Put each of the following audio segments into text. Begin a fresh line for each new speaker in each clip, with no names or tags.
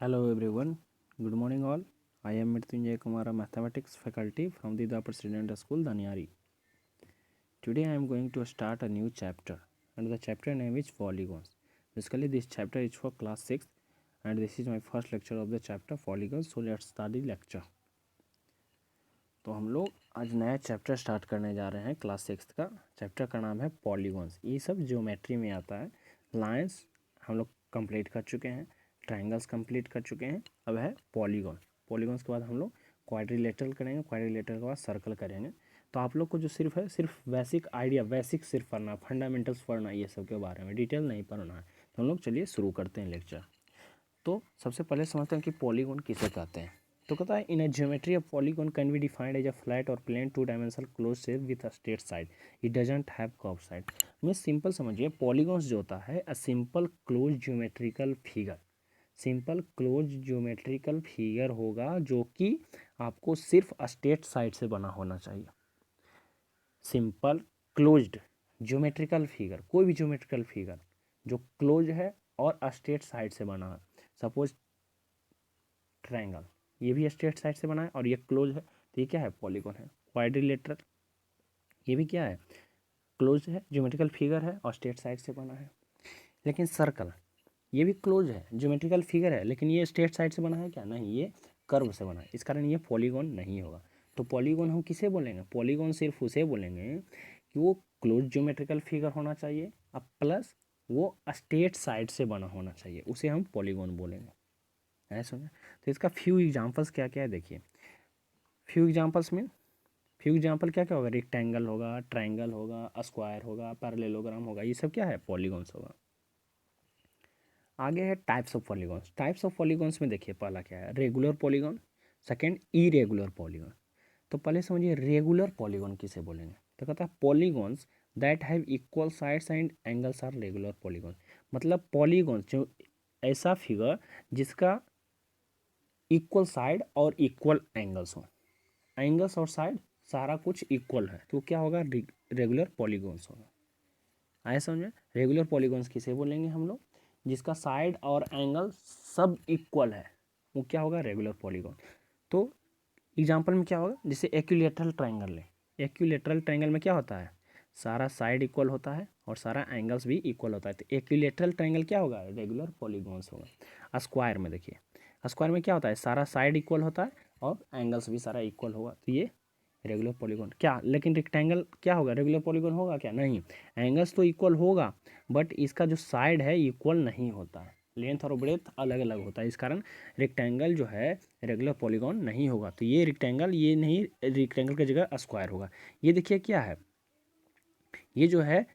Hello everyone, good morning all. I am Mrityunjay Kumar, a mathematics faculty from the President School, Danyari. Today I am going to start a new chapter and the chapter name is polygons. Basically this chapter is for class 6 and this is my first lecture of the chapter polygons. So let's start the lecture. तो हम लोग आज नया chapter start करने जा रहे हैं class 6 का। चैप्टर का नाम है पॉलीगॉन्स। ये सब ज्योमेट्री में आता है। लाइंस हम लोग कंप्लीट कर चुके हैं, ट्रायंगल्स कंप्लीट कर चुके हैं, अब है पॉलीगॉन। पॉलीगॉन्स के बाद हम लोग क्वाड्रिलेटरल करेंगे, क्वाड्रिलेटरल के बाद सर्कल करेंगे। तो आप लोग को जो सिर्फ बेसिक आइडिया, बेसिक सिर्फ पढ़ना, फंडामेंटल्स पढ़ना, ये सब के बारे में डिटेल नहीं पढ़ना है। तो हम लोग चलिए शुरू करते हैं लेक्चर। तो सबसे पहले समझते हैं कि पॉलीगॉन किसे कहते हैं। तो कहता है in a geometry a polygon can be defined as a flat और plane two dimensional close shape with a straight side, it doesn't have curve side. मैं सिंपल समझिए, पॉलीगॉन्स जो होता है a simple close geometrical figure, simple close geometrical figure होगा जो कि आपको सिर्फ स्ट्रेट साइड से बना होना चाहिए। सिंपल क्लोज्ड ज्योमेट्रिकल फिगर, कोई भी ज्योमेट्रिकल फिगर जो क्लोज है और स्ट्रेट साइड से बना है। सपोज ट्रायंगल, ये भी स्ट्रेट साइड से बना है और ये क्लोज है, तो ये क्या है? पॉलीगॉन है। क्वाड्रिलेटरल, ये भी क्या है? क्लोज है, ज्योमेट्रिकल फिगर है और स्ट्रेट साइड से बना है। लेकिन सर्कल, ये भी क्लोज है, ज्योमेट्रिकल फिगर है, लेकिन ये स्ट्रेट साइड से बना है क्या? नहीं, ये कर्व से बना है, इस कारण ये पॉलीगॉन नहीं होगा। तो पॉलीगॉन हम किसे बोलेंगे? पॉलीगॉन सिर्फ उसे बोलेंगे कि वो क्लोज ज्योमेट्रिकल फिगर होना चाहिए अब प्लस वो स्ट्रेट साइड से बना होना चाहिए, उसे हम पॉलीगॉन बोलेंगे। है सुना? तो इसका फ्यू एग्जांपल्स क्या क्या है देखिए। फ्यू एग्जांपल्स में फ्यू एग्जांपल क्या क्या होगा? रेक्टेंगल होगा, ट्रायंगल होगा, स्क्वायर होगा, पैरेललोग्राम होगा, ये सब क्या है? पॉलीगॉन्स होगा। आगे है types of polygons. Types of polygons में देखिए पहला क्या है? Regular polygon, second irregular polygon. तो पहले समझिए रेगुलर पॉलीगॉन किसे बोलेंगे। तो कहता है polygons that have equal sides and angles are regular polygon. मतलब पॉलीगॉन्स जो ऐसा फिगर जिसका इक्वल साइड और इक्वल एंगल्स हो, एंगल्स और साइड सारा कुछ इक्वल है, तो क्या होगा? रेगुलर पॉलीगॉन्स होगा। आए समझे? रेगुलर पॉलीगॉन्स किसे बोलेंगे हम लोग? जिसका साइड और एंगल सब इक्वल है, वो क्या होगा? Regular polygon. तो एग्जांपल में क्या होगा? जैसे एक्यूलेटरल ट्रायंगल ले। एक्यूलेटरल ट्रायंगल में क्या होता है? सारा साइड इक्वल होता है और सारा एंगल्स भी इक्वल होता है, तो एक्यूलेटरल ट्रायंगल क्या होगा? रेगुलर पॉलीगॉन्स होगा। स्क्वायर में देखिए, स्क्वायर में क्या होता है? सारा साइड इक्वल होता है और एंगल्स भी सारा इक्वल होगा, तो ये रेगुलर पॉलीगॉन। क्या लेकिन रेक्टेंगल क्या होगा? रेगुलर पॉलीगॉन होगा क्या? नहीं, एंगल्स तो इक्वल होगा बट इसका जो साइड है इक्वल नहीं होता है, लेंथ और ब्रेथ अलग अलग होता है, इस कारण रेक्टेंगल जो है रेगुलर पॉलीगॉन नहीं होगा। तो ये रेक्टेंगल, ये नहीं, रेक्टेंगल की जगह स्क्वायर होगा। ये देखिए क्या है? ये जो है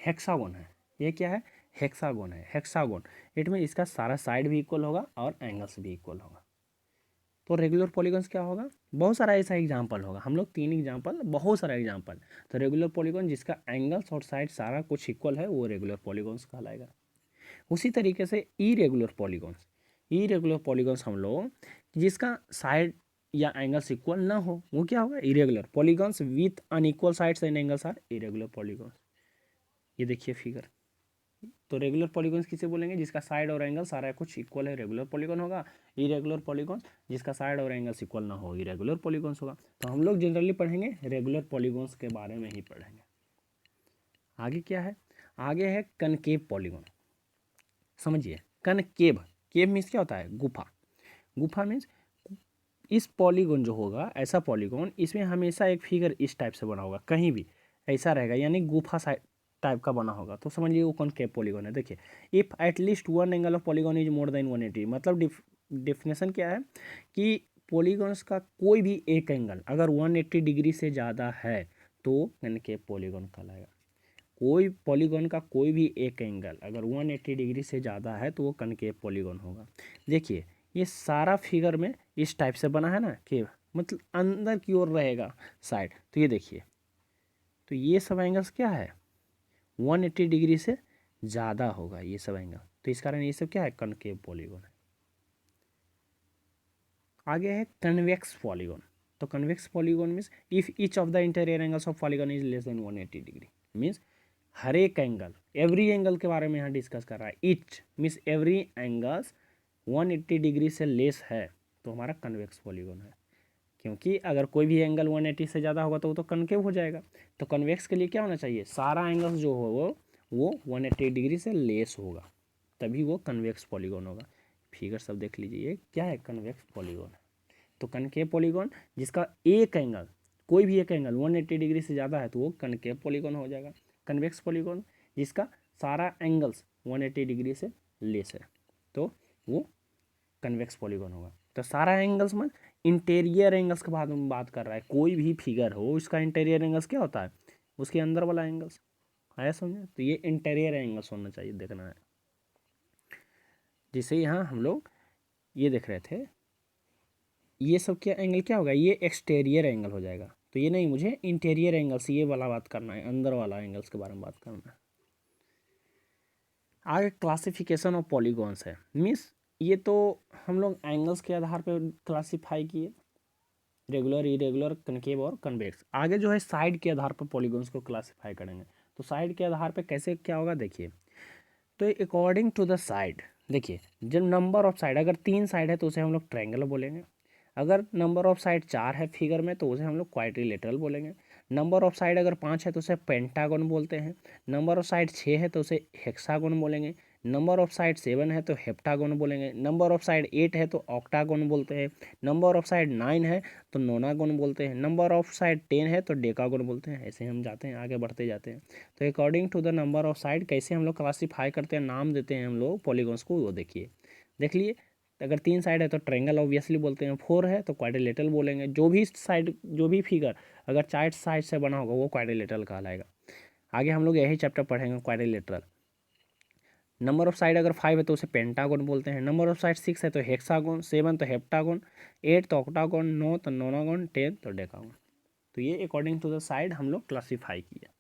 हेक्सागोन है। ये क्या है? हेक्सागोन है। हेक्सागोन इट में इसका सारा साइड भी इक्वल होगा और एंगल्स भी इक्वल होगा। तो रेगुलर पॉलीगॉन्स क्या होगा? बहुत सारा ऐसा एग्जांपल होगा, हम लोग 3 एग्जांपल, बहुत सारा एग्जांपल। तो रेगुलर पॉलीगॉन जिसका एंगल्स और साइड सारा कुछ इक्वल है वो रेगुलर पॉलीगॉन्स कहलाएगा। उसी तरीके से इरेगुलर पॉलीगॉन्स, इरेगुलर पॉलीगॉन्स हम लोग जिसका साइड या एंगल्स इक्वल ना हो वो क्या होगा? Irregular polygons with unequal sides and angles are irregular polygons. ये देखिए फिगर। तो रेगुलर पॉलीगॉन्स किसे बोलेंगे? जिसका साइड और एंगल सारा कुछ इक्वल है, रेगुलर पॉलीगॉन होगा। इरेगुलर पॉलीगॉन्स जिसका साइड और एंगल्स इक्वल ना हो, इरेगुलर पॉलीगॉन्स होगा। तो हम लोग जनरली पढ़ेंगे रेगुलर पॉलीगॉन्स के बारे में ही पढ़ेंगे। आगे क्या है? आगे है कनकेव पॉलीगॉन। समझिए कनकेव, केव मीन्स क्या होता है? गुफा। गुफा मीन्स इस पॉलीगॉन जो होगा, ऐसा पॉलीगॉन, इसमें हमेशा एक फिगर इस टाइप से बना होगा, कहीं भी ऐसा रहेगा, यानी गुफा टाइप का बना होगा, तो समझिए वो कॉनकेव पॉलीगॉन है। देखिए if at least one angle of polygon is more than 180, मतलब डेफिनेशन क्या है कि पॉलीगॉन्स का कोई भी एक एंगल अगर 180 डिग्री से ज़्यादा है तो कॉनकेव पॉलीगॉन कहलाएगा। कोई पॉलीगॉन का कोई भी एक एंगल अगर 180 डिग्री से ज़्यादा है तो वो कनकेव पॉलीगॉन होगा। देखिए ये सारा फिगर में इस टाइप से बना है ना, केव मतलब अंदर की ओर रहेगा साइड। तो ये देखिए, तो ये सब एंगल्स क्या है? 180 डिग्री से ज़्यादा होगा ये सब एंगल, तो इस कारण ये सब क्या है? कनकेव पॉलीगॉन है। आगे है कन्वेक्स पॉलीगॉन। तो convex polygon means if each of the interior angles of polygon is less than 180 degree, means हर एक एंगल, एवरी एंगल के बारे में यहाँ डिस्कस कर रहा है। Each means every angles 180 degree से लेस है तो हमारा कन्वेक्स पॉलीगॉन है, क्योंकि अगर कोई भी एंगल 180 से ज़्यादा होगा तो वो तो कनकेव हो जाएगा। तो कन्वेक्स के लिए क्या होना चाहिए, सारा एंगल्स जो हो वो 180 डिग्री से लेस होगा, तभी वो कन्वेक्स पॉलीगॉन होगा। फिगर सब देख लीजिए, ये क्या है, कन्वेक्स पॉलीगॉन है। तो कनकेव पॉलीगॉन जिसका एक एंगल, कोई भी एक एंगल 180 डिग्री से ज़्यादा है तो वो कनकेव पॉलीगॉन हो जाएगा। कन्वेक्स पॉलीगॉन जिसका सारा एंगल्स 180 डिग्री से लेस है तो वो कन्वेक्स पॉलीगॉन होगा। तो सारा एंगल्स में इंटीरियर एंगल्स के बाद में बात कर रहा है, कोई भी फिगर हो उसका इंटीरियर एंगल्स क्या होता है, उसके अंदर वाला एंगल्स आया समझे। तो ये इंटीरियर एंगल्स होना चाहिए, देखना है। जैसे यहाँ हम लोग ये देख रहे थे, ये सब क्या एंगल क्या होगा, ये एक्सटीरियर एंगल हो जाएगा। तो ये नहीं, मुझे इंटीरियर एंगल्स ये वाला बात करना है, अंदर वाला एंगल्स के बारे में बात करना है। आगे क्लासिफिकेशन ऑफ पॉलीगॉन्स है, मीन्स ये तो हम लोग एंगल्स के आधार पर क्लासीफाई किए, रेगुलर, इरेगुलर, कनकेव और कन्वेक्स। आगे जो है साइड के आधार पर पॉलीगॉन्स को क्लासीफाई करेंगे। तो साइड के आधार पर कैसे क्या होगा देखिए, तो अकॉर्डिंग टू द साइड, देखिए जब नंबर ऑफ साइड, अगर 3 साइड है तो उसे हम लोग ट्रायंगल बोलेंगे। अगर नंबर ऑफ साइड 4 है फिगर में तो उसे हम लोग क्वाड्रिलेटरल बोलेंगे। नंबर ऑफ साइड अगर 5 है तो उसे पेंटागन बोलते हैं। नंबर ऑफ साइड 6 है तो उसे हेक्सागन बोलेंगे। नंबर ऑफ साइड 7 है तो हेप्टागन बोलेंगे। नंबर ऑफ साइड 8 है तो ऑक्टागन बोलते हैं। नंबर ऑफ साइड 9 है तो नोनागन बोलते हैं। नंबर ऑफ साइड 10 है तो डेकागन बोलते हैं। ऐसे हम जाते हैं, आगे बढ़ते जाते हैं। तो according to the number of side कैसे हम लोग क्लासीफाई करते हैं, नाम देते हैं हम लोग पॉलीगॉन्स को, वो देखिए, देख लिए। अगर 3 साइड है तो ट्रायंगल ऑब्वियसली बोलते हैं, 4 है तो क्वाड्रिलेटरल बोलेंगे। जो भी साइड, जो भी फिगर अगर 4 साइड से बना होगा वो क्वाड्रिलेटरल कहलाएगा। आगे हम लोग यही चैप्टर पढ़ेंगे, क्वाड्रिलेटरल। नंबर ऑफ साइड अगर 5 है तो उसे पेंटागन बोलते हैं। नंबर ऑफ साइड 6 है तो हेक्सागन, 7 तो हेप्टागन, 8 तो ऑक्टागन, 9 तो नोनागन, 10 तो डेकागन। तो ये अकॉर्डिंग टू द साइड हम लोग क्लासीफाई किया।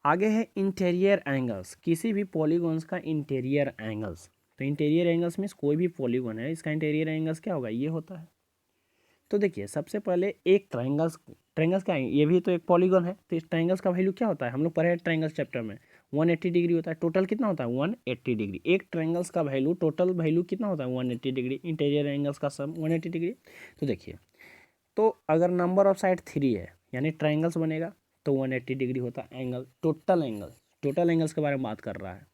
आगे है इंटीरियर एंगल्स, किसी भी पॉलीगॉन्स का इंटीरियर एंगल्स। तो इंटीरियर एंगल्स मीन्स कोई भी पॉलीगॉन है इसका इंटीरियर एंगल्स क्या होगा, ये होता है। तो देखिए सबसे पहले एक ट्रायंगल्स, ट्रायंगल्स क्या है, ये भी तो एक पॉलीगॉन है। तो इस ट्रायंगल्स का वैल्यू क्या होता है, हम लोग पढ़े हैं ट्रायंगल्स चैप्टर में, 180 डिग्री होता है। टोटल कितना होता है, 180 डिग्री। एक ट्रायंगल्स का वैल्यू, टोटल वैल्यू कितना होता है, 180 डिग्री। इंटीरियर एंगल्स का सम 180 डिग्री। तो देखिए, तो अगर नंबर ऑफ साइड 3 है यानी ट्रायंगल्स बनेगा तो 180 डिग्री होता है angle, total angle. Total angles के बारे में बात कर रहा है।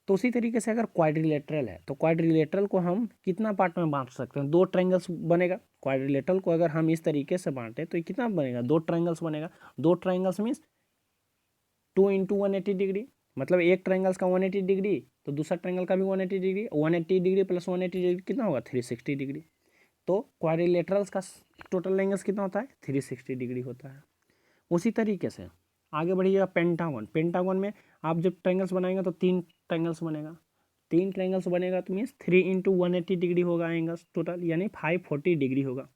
तो उसी तरीके से अगर क्वाड्रिलेटरल है तो क्वाड्रिलेटरल को हम कितना पार्ट में बांट सकते हैं, 2 ट्रायंगल्स बनेगा। क्वाड्रिलेटरल को अगर हम इस तरीके से बांटे तो ये कितना बनेगा, 2 ट्रायंगल्स बनेगा। 2 ट्रायंगल्स मीन्स 2 इंटू 180 डिग्री, मतलब एक ट्रायंगल्स का 180 डिग्री तो दूसरा ट्रायंगल का भी 180 डिग्री। 180 डिग्री प्लस 180 डिग्री कितना होगा, 360 डिग्री। तो क्वाड्रिलेटरल्स का टोटल एंगल्स कितना होता है, 360 डिग्री होता है। उसी तरीके से आगे बढ़िएगा, पेंटागन। पेंटागन में आप जब ट्रायंगल्स बनाएंगे तो 3 ट्रायंगल्स बनेगा। 3 ट्रायंगल्स बनेगा तो मीन्स 3 इंटू 180 डिग्री होगा एंगल्स टोटल, यानी 540 डिग्री होगा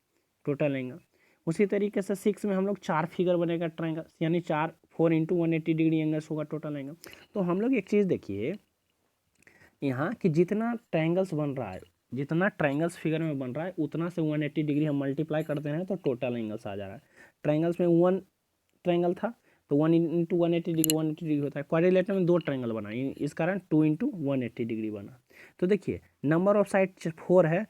टोटल एंगल। उसी तरीके से 6 में हम लोग 4 फिगर बनेगा ट्रायंगल्स, यानी 4 इंटू 180 डिग्री एंगल्स होगा टोटल एंगल। तो हम लोग एक चीज़ देखिए यहाँ कि जितना ट्रायंगल्स बन रहा है, जितना ट्रायंगल्स फिगर में बन रहा है उतना से 180 डिग्री हम मल्टीप्लाई करते हैं तो टोटल एंगल्स आ जा रहा है। ट्रायंगल्स में 1 ट्रायंगल था तो 1 इंटू 180 डिग्री 180 डिग्री होता है। क्वाड्रिलेटरल में 2 ट्रायंगल बना, इस कारण 2 इंटू 180 डिग्री बना। तो देखिए नंबर ऑफ साइड 4 है,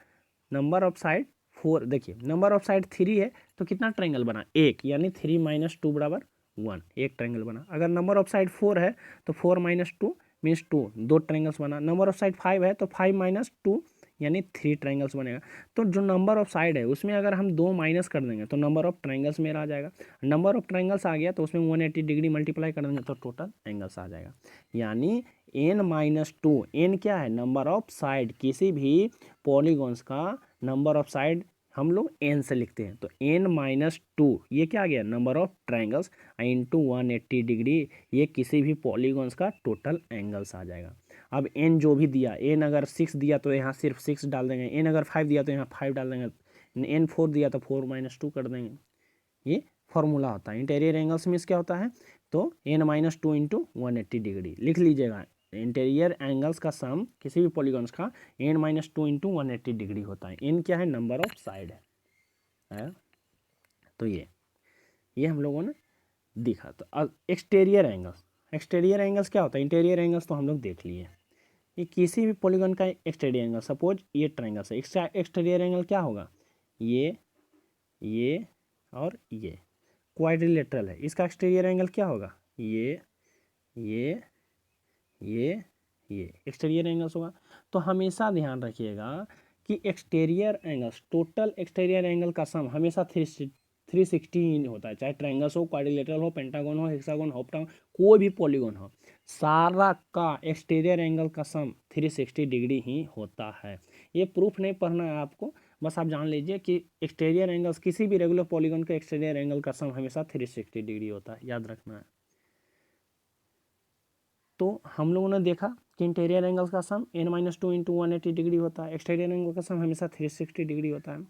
नंबर ऑफ साइड 4, देखिए नंबर ऑफ साइड 3 है तो कितना ट्रायंगल बना, एक, यानी 3 माइनस 2 बराबर 1, एक ट्रायंगल बना। अगर नंबर ऑफ साइड 4 है तो 4 माइनस 2 मीन्स 2, 2 ट्रायंगल्स बना। नंबर ऑफ साइड 5 है तो 5 माइनस 2 यानी 3 ट्रायंगल्स बनेगा। तो जो नंबर ऑफ साइड है उसमें अगर हम 2 माइनस कर देंगे तो नंबर ऑफ ट्रायंगल्स मेरा आ जाएगा। नंबर ऑफ ट्रायंगल्स आ गया तो उसमें 180 डिग्री मल्टीप्लाई कर देंगे तो टोटल एंगल्स आ जाएगा। यानी n माइनस 2, n क्या है, नंबर ऑफ साइड। किसी भी पॉलीगॉन्स का नंबर ऑफ साइड हम लोग n से लिखते हैं। तो n माइनस 2 ये क्या आ गया, number of triangles into 180 degree, ये किसी भी पॉलीगॉन्स का टोटल एंगल्स आ जाएगा। अब n जो भी दिया, n अगर 6 दिया तो यहाँ सिर्फ 6 डाल देंगे, n अगर 5 दिया तो यहाँ 5 डाल देंगे, n 4 दिया तो 4 माइनस 2 कर देंगे। ये फॉर्मूला होता है। इंटीरियर एंगल्स मीन्स क्या होता है, तो n माइनस 2 इंटू 180 डिग्री लिख लीजिएगा। इंटीरियर एंगल्स का सम किसी भी पॉलीगॉन्स का n माइनस 2 इंटू 180 डिग्री होता है। n क्या है, नंबर ऑफ साइड है। तो ये हम लोगों ने दिखा। तो अब एक्सटीरियर एंगल्स, एक्सटीरियर एंगल्स क्या होता है, इंटीरियर एंगल्स तो हम लोग देख लिए। ये किसी भी पॉलीगॉन का एक्सटीरियर एंगल, सपोज ये ट्रायंगल है, इसका एक्सटीरियर एंगल क्या होगा, ये और ये क्वाड्रिलेटरल है, इसका एक्सटीरियर एंगल क्या होगा, ये एक्सटीरियर एंगल्स होगा। तो हमेशा ध्यान रखिएगा कि exterior angles, total exterior angle का सम हमेशा 360 ही होता है, चाहे ट्रायंगल्स हो, क्वाड्रिलेटरल हो, पेंटागन हो, हेक्सागन, ऑक्टागन, कोई भी पॉलीगॉन हो, सारा का एक्सटीरियर एंगल का सम 360 डिग्री ही होता है। ये प्रूफ नहीं पढ़ना है आपको, बस आप जान लीजिए कि एक्सटीरियर एंगल्स, किसी भी रेगुलर पॉलीगॉन का एक्सटीरियर एंगल का सम हमेशा 360 डिग्री होता है, याद रखना है। तो हम लोगों ने देखा कि इंटीरियर एंगल्स का सम n-2 इंटू 180 डिग्री होता है, एक्सटीरियर एंगल का सम हमेशा 360 डिग्री होता है।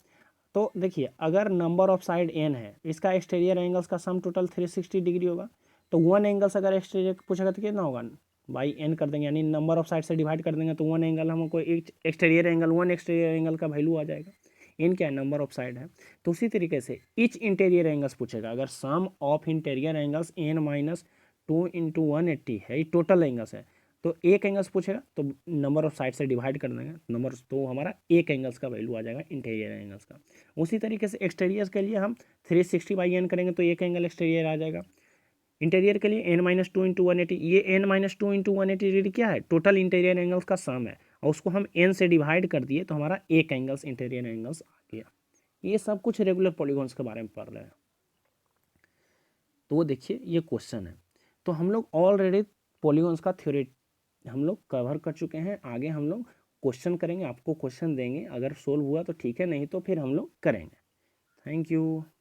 तो देखिए अगर नंबर ऑफ साइड n है, इसका एक्सटीरियर एंगल्स का सम टोटल 360 डिग्री होगा, तो वन एंगल्स अगर एक्सटीरियर पूछेगा तो कितना होगा, बाई n कर देंगे, यानी नंबर ऑफ साइड से डिवाइड कर देंगे, तो वन एंगल हमको exterior angle, one exterior angle का वैल्यू आ जाएगा। इन क्या है, नंबर ऑफ साइड है। तो उसी तरीके से इच इंटीरियर एंगल्स पूछेगा, अगर sum of interior angles n-2 into 180 है, ये टोटल एंगल्स है, तो एक एंगल्स पूछेगा तो नंबर ऑफ साइड से डिवाइड कर देंगे नंबर, तो हमारा एक एंगल्स का वैल्यू आ जाएगा इंटीरियर एंगल्स का। उसी तरीके से एक्सटीरियर के लिए हम 360/n करेंगे तो एक एंगल एक्सटीरियर आ जाएगा। इंटीरियर के लिए n-2 इंटू 180, ये n-2 इंटू 180 डिग्री क्या है, टोटल इंटीरियर एंगल्स का सम है, और उसको हम n से डिवाइड कर दिए तो हमारा एक एंगल्स इंटीरियर एंगल्स आ गया। ये सब कुछ रेगुलर पॉलीगॉन्स के बारे में पढ़ रहे हैं। तो वो देखिए ये क्वेश्चन है। तो हम लोग ऑलरेडी पॉलीगॉन्स का थ्योरी हम लोग कवर कर चुके हैं। आगे हम लोग क्वेश्चन करेंगे, आपको क्वेश्चन देंगे, अगर सोल्व हुआ तो ठीक है, नहीं तो फिर हम लोग करेंगे। Thank you.